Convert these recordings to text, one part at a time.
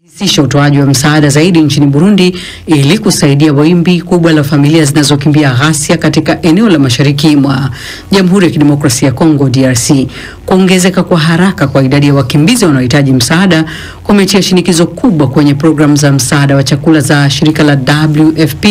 Sisha utoaji wa msaada zaidi nchini Burundi ili kusaidia wimbi kubwa la familia zinazokimbia ghasia katika eneo la mashariki mwa Jamhuri ya Kidemokrasia ya Kongo DRC. Kuongezeka kwa haraka kwa idadi ya wakimbizi wanaohitaji msaada kumetia shinikizo kubwa kwenye programu za msaada wa chakula za shirika la WFP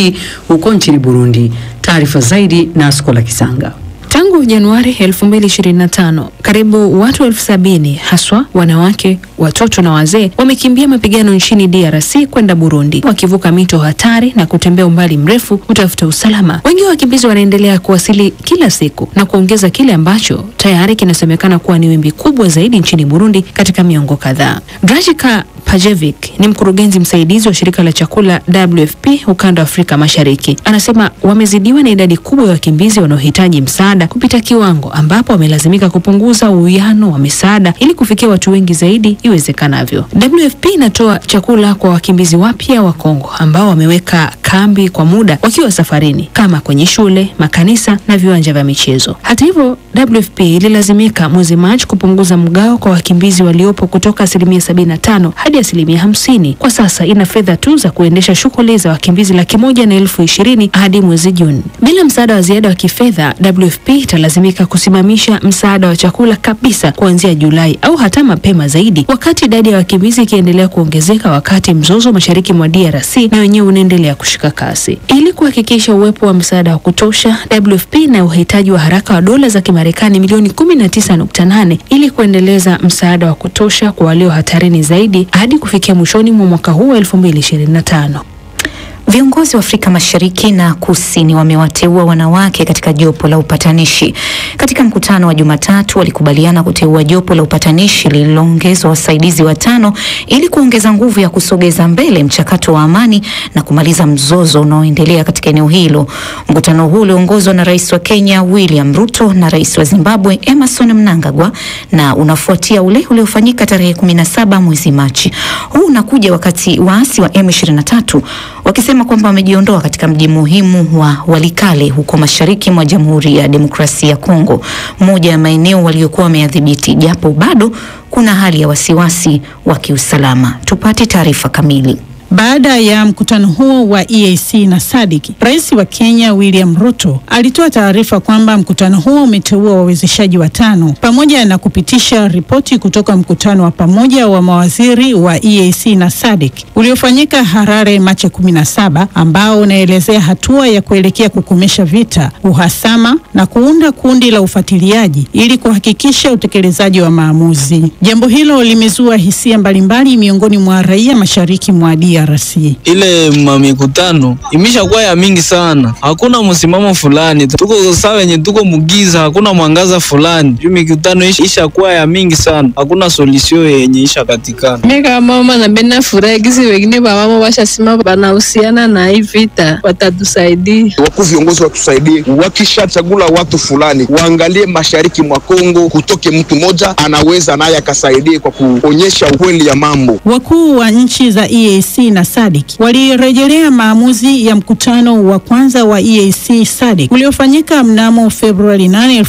huko nchini Burundi. Taarifa zaidi na Skola Kisanga. Tangu Januari 2025, karibu watu 70,000 haswa wanawake, watoto na wazee wamekimbia mapigano nchini DRC kwenda Burundi, wakivuka mito hatari na kutembea umbali mrefu kutafuta usalama. Wengi wa wakimbizi wanaendelea kuwasili kila siku na kuongeza kile ambacho tayari kinasemekana kuwa ni wimbi kubwa zaidi nchini Burundi katika miongo kadhaa. Drajika Pajevic ni mkurugenzi msaidizi wa shirika la chakula WFP ukanda wa Afrika Mashariki. Anasema wamezidiwa na idadi kubwa ya wakimbizi wanaohitaji msaada kupita kiwango, ambapo wamelazimika kupunguza uwiano wa misaada ili kufikia watu wengi zaidi iwezekanavyo. WFP inatoa chakula kwa wakimbizi wapya wa Kongo ambao wameweka kambi kwa muda wakiwa safarini, kama kwenye shule, makanisa na viwanja vya michezo. Hata hivyo, WFP ililazimika mwezi Machi kupunguza mgao kwa wakimbizi waliopo kutoka 75% hadi 50%. Kwa sasa ina fedha tu za kuendesha shughuli za wakimbizi 120,000 hadi mwezi Juni. Bila msaada wa ziada wa kifedha, WFP italazimika kusimamisha msaada wa chakula kabisa kuanzia Julai au hata mapema zaidi, wakati idadi ya wakimbizi ikiendelea kuongezeka, wakati mzozo mashariki mwa DRC na wenyewe unaendelea kushika kasi. Ili kuhakikisha uwepo wa msaada wa kutosha, WFP na uhitaji wa haraka wa dola za Kimarekani milioni 19.8 ili kuendeleza msaada wa kutosha kwa walio hatarini zaidi hadi kufikia mwishoni mwa mwaka huu 2025. Viongozi wa Afrika Mashariki na Kusini wamewateua wanawake katika jopo la upatanishi. Katika mkutano wa Jumatatu, walikubaliana kuteua jopo la upatanishi lililoongezwa wasaidizi 5 ili kuongeza nguvu ya kusogeza mbele mchakato wa amani na kumaliza mzozo unaoendelea katika eneo hilo. Mkutano huu uliongozwa na Rais wa Kenya William Ruto na Rais wa Zimbabwe Emmerson Mnangagwa na unafuatia ule uliofanyika tarehe 17 mwezi Machi. Huu unakuja wakati waasi wa M23 wakisema kwamba wamejiondoa katika mji muhimu wa Walikale huko mashariki mwa Jamhuri ya Demokrasia ya Kongo, moja ya maeneo waliokuwa wameyadhibiti, japo bado kuna hali ya wasiwasi wa kiusalama. Tupate taarifa kamili. Baada ya mkutano huo wa EAC na SADC, Rais wa Kenya William Ruto alitoa taarifa kwamba mkutano huo umeteua wawezeshaji 5 pamoja na kupitisha ripoti kutoka mkutano wa pamoja wa mawaziri wa EAC na SADC uliofanyika Harare Machi 17, ambao unaelezea hatua ya kuelekea kukomesha vita, uhasama na kuunda kundi la ufuatiliaji ili kuhakikisha utekelezaji wa maamuzi. Jambo hilo limezua hisia mbalimbali miongoni mwa raia mashariki mwa DRC. Ile mikutano imeshakuwa ya mingi sana, hakuna msimamo fulani, tuko sawa yenye tuko mugiza, hakuna mwangaza fulani. Mikutano ishakuwa ya mingi sana, hakuna solution yenye ishakatikana. Mimi kama mama na bena furahi kisi wengine ba mama washasema banahusiana na hii vita, watatusaidia. Wakuu viongozi watusaidie, wakishachagula watu fulani waangalie mashariki mwa Kongo, kutoke mtu mmoja anaweza naye akasaidie kwa kuonyesha ukweli ya mambo. Wakuu wa nchi za EAC na SADC walirejelea maamuzi ya mkutano wa kwanza wa EAC SADC uliofanyika mnamo Februari 8,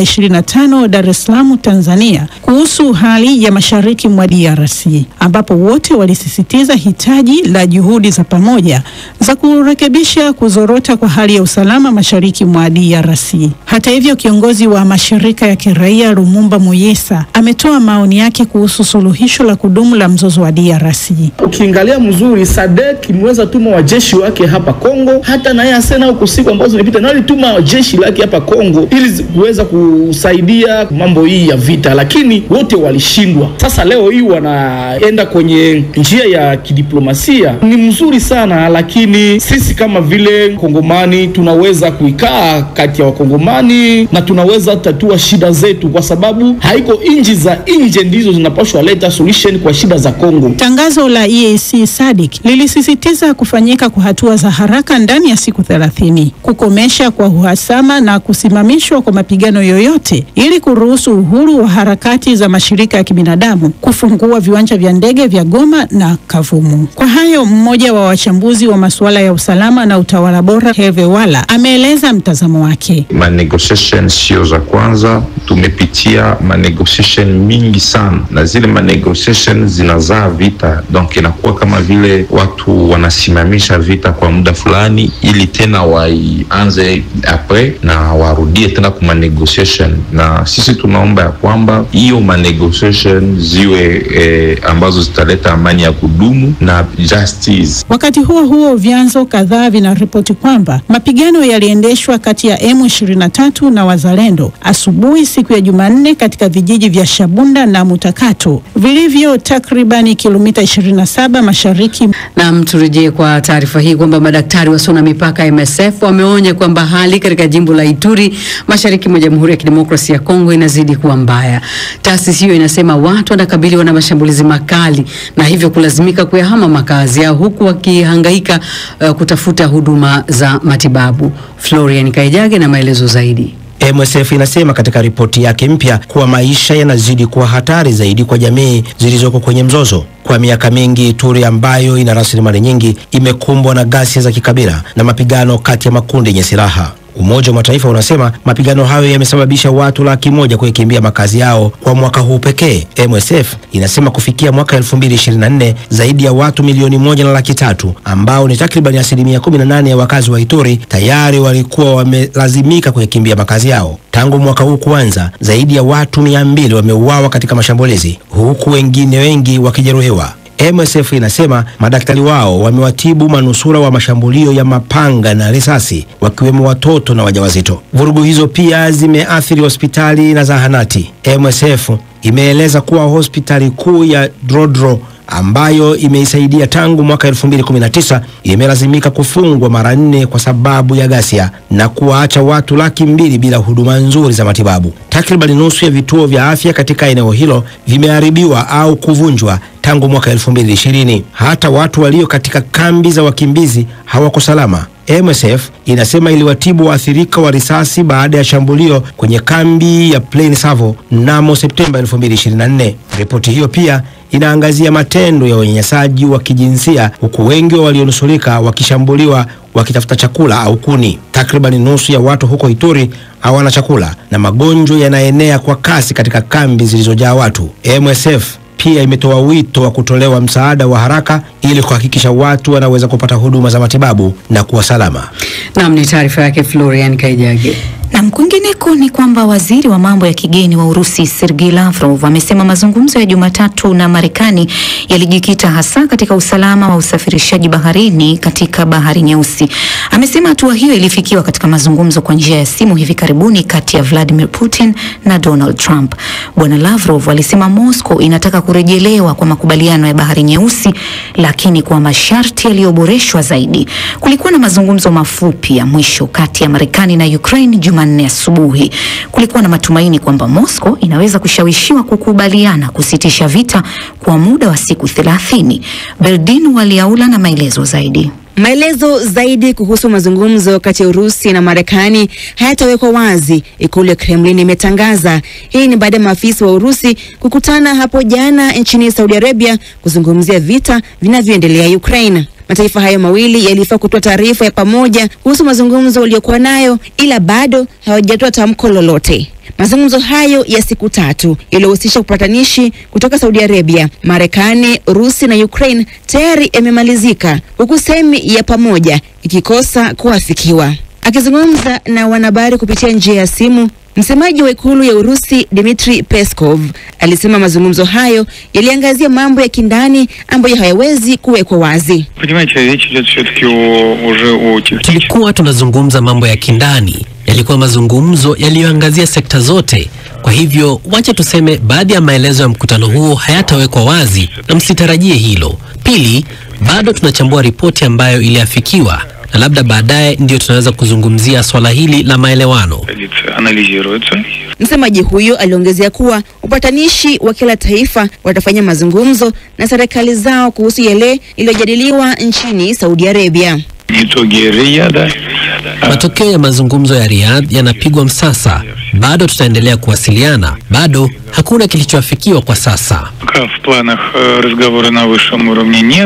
2025 Dar es Salaam, Tanzania, kuhusu hali ya mashariki mwa DRC, ambapo wote walisisitiza hitaji la juhudi za pamoja za kurekebisha kuzorota kwa hali ya usalama mashariki mwa DRC. Hata hivyo, kiongozi wa mashirika ya kiraia Lumumba Muyesa ametoa maoni yake kuhusu suluhisho la kudumu la mzozo wa DRC. Ukiangalia mzuri, SADC imeweza tuma wajeshi wake hapa Kongo, hata na yeye asena huko siku ambazo zilipita na alituma jeshi lake hapa Kongo ili kuweza kusaidia mambo hii ya vita, lakini wote walishindwa. Sasa leo hii wanaenda kwenye njia ya kidiplomasia, ni mzuri sana, lakini sisi kama vile Kongomani tunaweza kuikaa kati ya Wakongomani na tunaweza tatua shida zetu, kwa sababu haiko nchi za nje ndizo zinapaswa leta solution kwa shida za Kongo. Tangazo la EAC SADC SADC lilisisitiza kufanyika kwa hatua za haraka ndani ya siku 30, kukomesha kwa uhasama na kusimamishwa kwa mapigano yoyote ili kuruhusu uhuru wa harakati za mashirika ya kibinadamu, kufungua viwanja vya ndege vya Goma na Kavumu. Kwa hayo, mmoja wa wachambuzi wa masuala ya usalama na utawala bora Herve Wala ameeleza mtazamo wake. Negotiation sio za kwanza, tumepitia negotiation mingi sana, na zile negotiation zinazaa vita. Donc inakuwa kama vile watu wanasimamisha vita kwa muda fulani ili tena waianze apres na warudie tena kwa negotiation, na sisi tunaomba ya kwamba hiyo negotiation ziwe ambazo zitaleta amani ya kudumu na justice. Wakati huo vyanzo kadhaa vinaripoti kwamba mapigano yaliendeshwa kati ya M23 na Wazalendo asubuhi siku ya Jumanne katika vijiji vya Shabunda na Mutakato vilivyo takribani kilomita 27 mashariki. Na mturejee kwa taarifa hii kwamba madaktari wasio na mipaka MSF wameonya kwamba hali katika jimbo la Ituri mashariki mwa Jamhuri ya Kidemokrasia ya Kongo inazidi kuwa mbaya. Taasisi hiyo inasema watu wanakabiliwa na mashambulizi makali na hivyo kulazimika kuyahama makazi yao huku wakihangaika kutafuta huduma za matibabu. Florian Kaijage na maelezo zaidi. MSF inasema katika ripoti yake mpya kuwa maisha yanazidi kuwa hatari zaidi kwa jamii zilizoko kwenye mzozo. Kwa miaka mingi Ituri ambayo ina rasilimali nyingi imekumbwa na ghasia za kikabila na mapigano kati ya makundi yenye silaha. Umoja wa Mataifa unasema mapigano hayo yamesababisha watu 100,000 kukimbia makazi yao kwa mwaka huu pekee. MSF inasema kufikia mwaka 2024 zaidi ya watu 1,300,000 ambao ni takriban 18% ya wakazi wa Ituri tayari walikuwa wamelazimika kukimbia makazi yao. Tangu mwaka huu kuanza, zaidi ya watu 200 wameuawa katika mashambulizi huku wengine wengi wakijeruhiwa. MSF inasema madaktari wao wamewatibu manusura wa mashambulio ya mapanga na risasi, wakiwemo watoto na wajawazito. Vurugu hizo pia zimeathiri hospitali na zahanati. MSF imeeleza kuwa hospitali kuu ya Drodro ambayo imeisaidia tangu mwaka 2019 imelazimika kufungwa mara 4 kwa sababu ya ghasia na kuwaacha watu 200,000 bila huduma nzuri za matibabu. Takriban nusu ya vituo vya afya katika eneo hilo vimeharibiwa au kuvunjwa tangu mwaka 2020. Hata watu walio katika kambi za wakimbizi hawako salama. MSF inasema iliwatibu waathirika wa risasi baada ya shambulio kwenye kambi ya Plain Savo mnamo Septemba 2024. Ripoti hiyo pia inaangazia matendo ya unyanyasaji wa kijinsia huku wengi walionusurika wakishambuliwa wakitafuta chakula au kuni. Takriban nusu ya watu huko Ituri hawana chakula na magonjwa yanaenea kwa kasi katika kambi zilizojaa watu. MSF pia imetoa wito wa kutolewa msaada wa haraka ili kuhakikisha watu wanaweza kupata huduma za matibabu na kuwa salama. Naam, ni taarifa yake Florian Kaijage. Na kwingineko ni kwamba waziri wa mambo ya kigeni wa Urusi Sergei Lavrov amesema mazungumzo ya Jumatatu na Marekani yalijikita hasa katika usalama wa usafirishaji baharini katika Bahari Nyeusi. Amesema hatua hiyo ilifikiwa katika mazungumzo kwa njia ya simu hivi karibuni kati ya Vladimir Putin na Donald Trump. Bwana Lavrov alisema Moscow inataka kurejelewa kwa makubaliano ya Bahari Nyeusi, lakini kwa masharti yaliyoboreshwa zaidi. Kulikuwa na mazungumzo mafupi ya mwisho kati ya Marekani na Ukraine Jumanne asubuhi. Kulikuwa na matumaini kwamba Moscow inaweza kushawishiwa kukubaliana kusitisha vita kwa muda wa siku 30. Berdin Waliaula na maelezo zaidi. Maelezo zaidi kuhusu mazungumzo kati ya Urusi na Marekani hayatawekwa wazi, ikulu ya Kremlin imetangaza. Hii ni baada ya maafisa wa Urusi kukutana hapo jana nchini Saudi Arabia kuzungumzia vita vinavyoendelea Ukraine. Mataifa hayo mawili yalifaa kutoa taarifa ya pamoja kuhusu mazungumzo waliokuwa nayo, ila bado hawajatoa tamko lolote. Mazungumzo hayo ya siku 3 yaliyohusisha upatanishi kutoka Saudi Arabia, Marekani, Urusi na Ukraine tayari yamemalizika, huku sehemu ya pamoja ikikosa kuafikiwa. Akizungumza na wanahabari kupitia njia ya simu, msemaji wa ikulu ya Urusi Dmitry Peskov alisema mazungumzo hayo yaliangazia mambo ya kindani ambayo hayawezi kuwekwa wazi. Tulikuwa tunazungumza mambo ya kindani, yalikuwa mazungumzo yaliyoangazia sekta zote. Kwa hivyo wacha tuseme baadhi ya maelezo ya mkutano huo hayatawekwa wazi na msitarajie hilo. Pili, bado tunachambua ripoti ambayo iliafikiwa na labda baadaye ndio tunaweza kuzungumzia swala hili la maelewano. Msemaji huyo aliongezea kuwa upatanishi wa kila taifa watafanya mazungumzo na serikali zao kuhusu yale iliyojadiliwa nchini Saudi Arabia. Matokeo ya mazungumzo ya Riyadh yanapigwa msasa. Bado tutaendelea kuwasiliana. Bado hakuna kilichoafikiwa kwa sasa.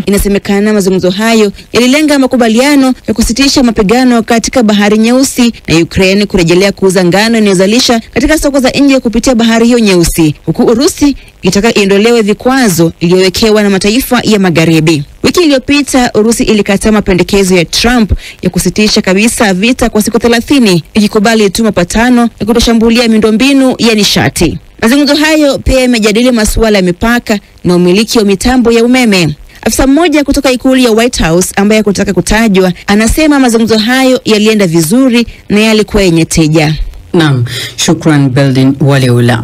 Inasemekana mazungumzo hayo yalilenga makubaliano ya kusitisha mapigano katika Bahari Nyeusi na Ukraine kurejelea kuuza ngano inayozalisha katika soko za nje kupitia bahari hiyo nyeusi, huku Urusi ikitaka iondolewe vikwazo iliyowekewa na mataifa ya Magharibi. Wiki iliyopita Urusi ilikataa mapendekezo ya Trump ya kusitisha kabisa vita kwa siku 30, ikikubali tu mapatano ya kutoshambulia miundombinu ya nishati. Mazungumzo hayo pia yamejadili masuala ya mipaka na umiliki wa mitambo ya umeme. Afisa mmoja kutoka ikulu ya White House ambaye hakutaka kutajwa anasema mazungumzo hayo yalienda vizuri na yalikuwa yenye tija. Naam, shukran Beldin Waleula.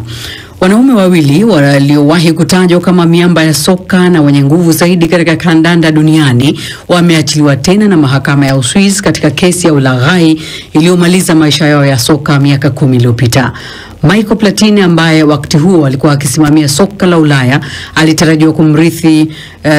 Wanaume wawili waliowahi kutajwa kama miamba ya soka na wenye nguvu zaidi katika kandanda duniani wameachiliwa tena na mahakama ya Uswizi katika kesi ya ulaghai iliyomaliza maisha yao ya soka miaka 10 iliyopita. Michael Platini ambaye wakati huo alikuwa akisimamia soka la Ulaya alitarajiwa kumrithi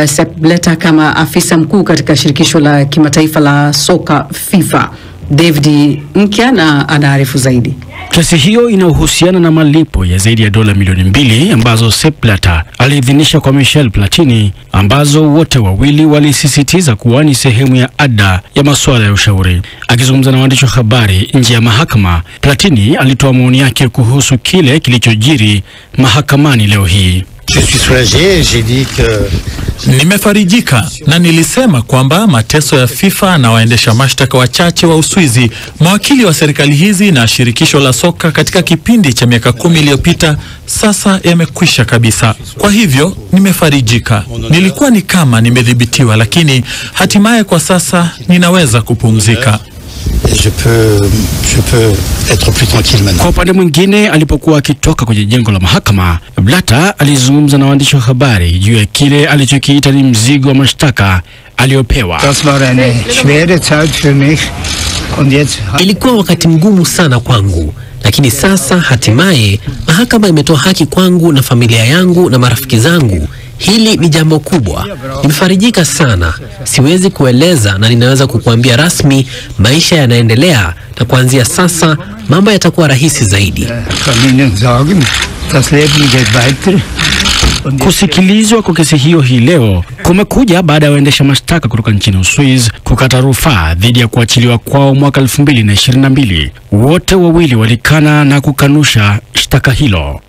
Sepp Blatter kama afisa mkuu katika shirikisho la kimataifa la soka FIFA. David Nkya anaarifu zaidi. Kesi hiyo inahusiana na malipo ya zaidi ya dola milioni 2 ambazo Sepp Blatter aliidhinisha kwa Michel Platini, ambazo wote wawili walisisitiza kuwa ni sehemu ya ada ya masuala ya ushauri. Akizungumza na waandishi wa habari nje ya mahakama, Platini alitoa maoni yake kuhusu kile kilichojiri mahakamani leo hii. Nimefarijika na nilisema kwamba mateso ya FIFA na waendesha mashtaka wachache wa Uswizi, mawakili wa serikali hizi na shirikisho la soka katika kipindi cha miaka 10 iliyopita sasa yamekwisha kabisa. Kwa hivyo nimefarijika. Nilikuwa ni kama nimedhibitiwa, lakini hatimaye kwa sasa ninaweza kupumzika. Je peux être plus tranquille maintenant. Kwa upande mwingine, alipokuwa akitoka kwenye jengo la mahakama, Blatter alizungumza na waandishi wa habari juu ya kile alichokiita ni mzigo wa mashtaka aliopewa. Ilikuwa wakati mgumu sana kwangu, lakini sasa hatimaye mahakama imetoa haki kwangu na familia yangu na marafiki zangu. Hili ni jambo kubwa. Nimefarijika sana. Siwezi kueleza na ninaweza kukuambia rasmi maisha yanaendelea na kuanzia sasa mambo yatakuwa rahisi zaidi. Kusikilizwa kwa kesi hiyo hii leo kumekuja baada ya waendesha mashtaka kutoka nchini Uswizi kukata rufaa dhidi ya kuachiliwa kwao mwaka 2022. Wote wawili walikana na kukanusha shtaka hilo.